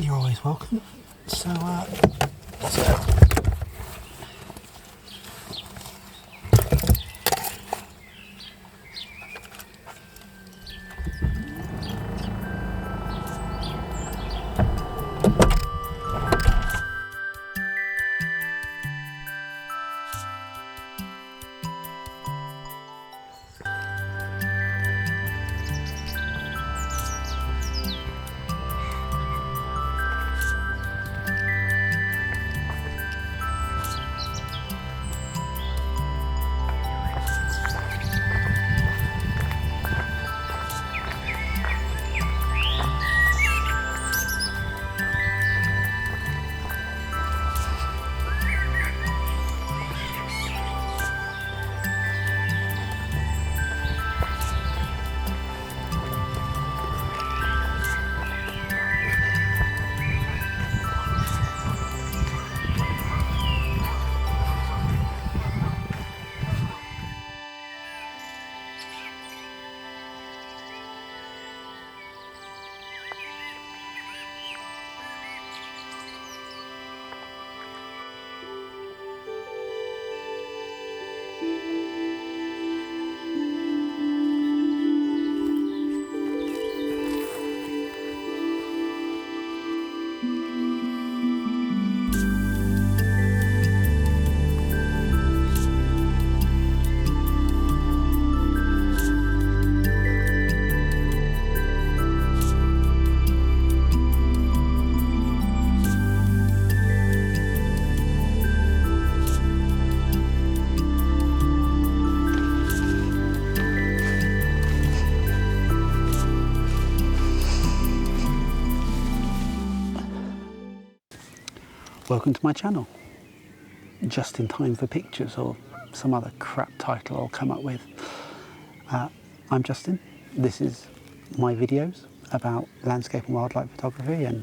you're always welcome. So, let's go. Welcome to my channel. Just in time for pictures, or some other crap title I'll come up with. I'm Justin. This is my videos about landscape and wildlife photography and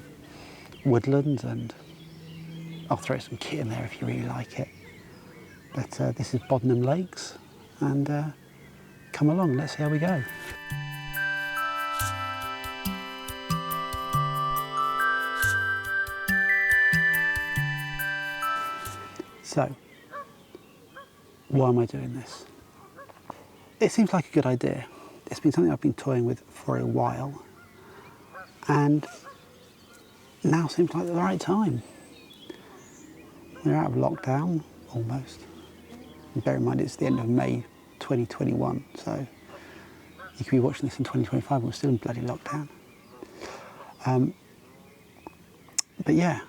woodlands, and I'll throw some kit in there if you really like it. But this is Bodenham Lakes, and come along, let's see how we go. So, why am I doing this? It seems like a good idea. It's been something I've been toying with for a while, and now seems like the right time. We're out of lockdown, almost. And bear in mind it's the end of May 2021, so you could be watching this in 2025 and we're still in bloody lockdown. But yeah,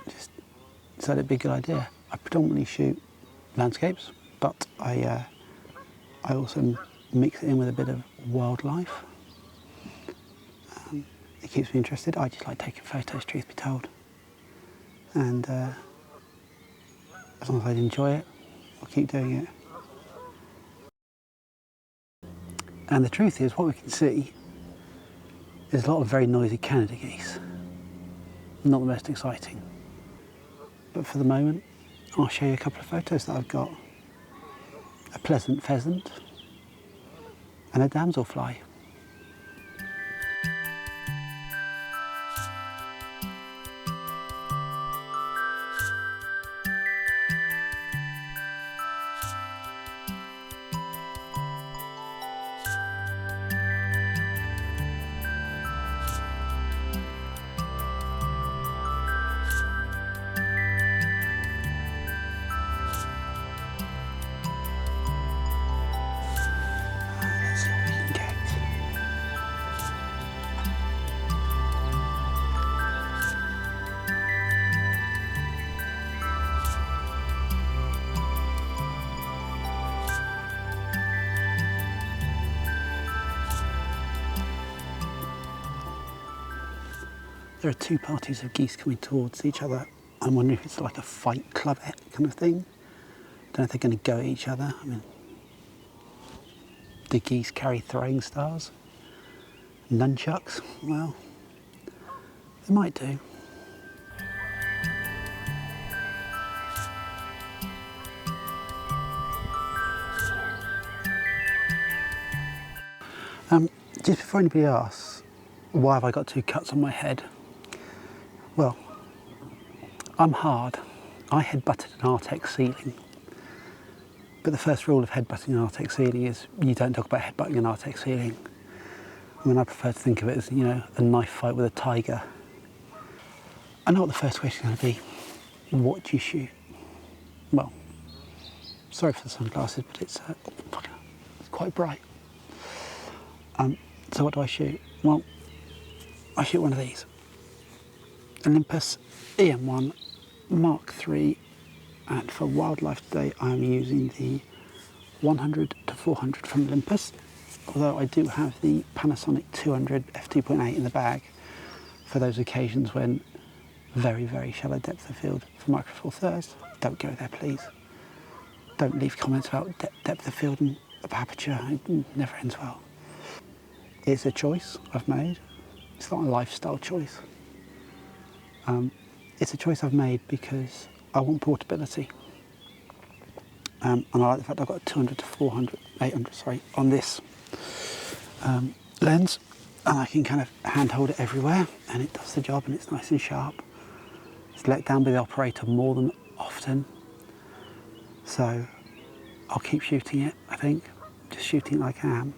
just decided it'd be a good idea. I predominantly shoot landscapes, but I also mix it in with a bit of wildlife. It keeps me interested. I just like taking photos, truth be told. And as long as I enjoy it, I'll keep doing it. And the truth is, what we can see is a lot of very noisy Canada geese. Not the most exciting. But for the moment, I'll show you a couple of photos that I've got. A pleasant pheasant and a damselfly. There are two parties of geese coming towards each other. I'm wondering if it's like a fight club kind of thing. I don't know if they're going to go at each other. I mean, do geese carry throwing stars? Nunchucks? Well, they might do. Just before anybody asks, why have I got two cuts on my head? Well, I'm hard. I headbutted an Artex ceiling. But the first rule of headbutting an Artex ceiling is you don't talk about headbutting an Artex ceiling. I mean, I prefer to think of it as, you know, a knife fight with a tiger. I know what the first question is going to be. What do you shoot? Well, sorry for the sunglasses, but it's quite bright. So what do I shoot? Well, I shoot one of these. Olympus EM1 Mark III, and for wildlife today I'm using the 100 to 400 from Olympus, although I do have the Panasonic 200 f2.8 in the bag for those occasions when very, very shallow depth of field for Micro Four Thirds. Don't go there, please. Don't leave comments about depth of field and aperture. It never ends well. It's a choice I've made. It's not a lifestyle choice. It's a choice I've made because I want portability. And I like the fact I've got a 200 to 400, 800, sorry, on this lens, and I can kind of handhold it everywhere, and it does the job, and it's nice and sharp. It's let down by the operator more than often, so I'll keep shooting it, I think, just shooting it like I am.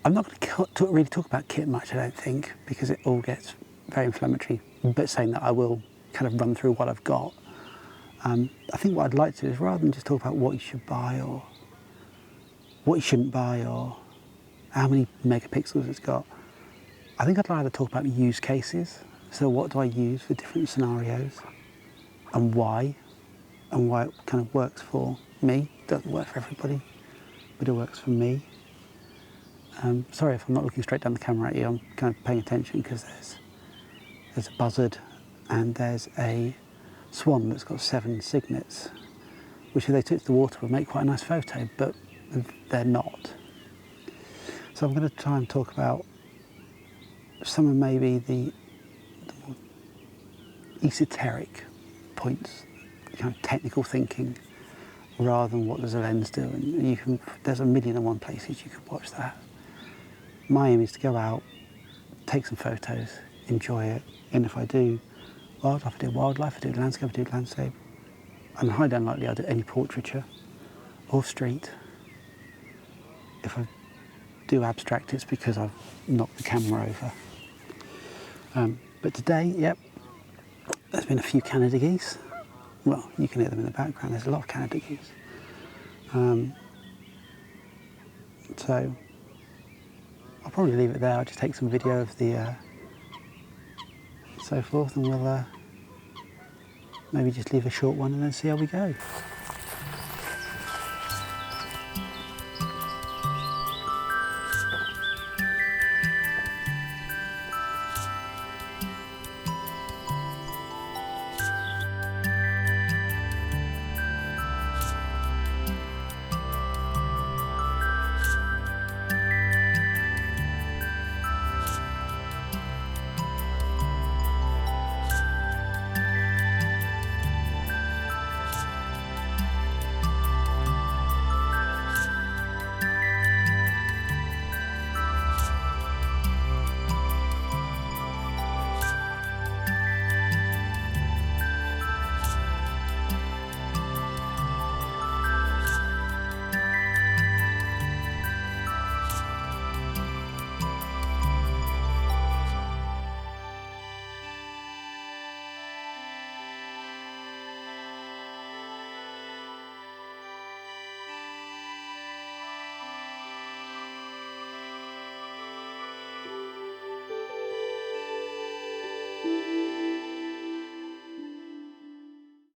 I'm not going to really talk about kit much, I don't think, because it all gets very inflammatory, but saying that I will kind of run through what I've got. I think what I'd like to do is, rather than just talk about what you should buy or what you shouldn't buy or how many megapixels it's got, I think I'd rather talk about use cases. So what do I use for different scenarios and why it kind of works for me. It doesn't work for everybody, but it works for me. Sorry if I'm not looking straight down the camera at you, I'm kind of paying attention because there's a buzzard and there's a swan that's got 7 cygnets, which if they took to the water would make quite a nice photo, but they're not. So I'm going to try and talk about some of maybe the more esoteric points, kind of technical thinking, rather than what does a lens do. And there's a million and one places you could watch that. My aim is to go out, take some photos, enjoy it, and if I do wildlife, I do wildlife, I do landscape, I do landscape. And highly unlikely I'll do any portraiture or street. If I do abstract, it's because I've knocked the camera over. But today, yep, there's been a few Canada geese. Well, you can hear them in the background, there's a lot of Canada geese. So I'll probably leave it there. I'll just take some video of the so forth, and we'll maybe just leave a short one and then see how we go.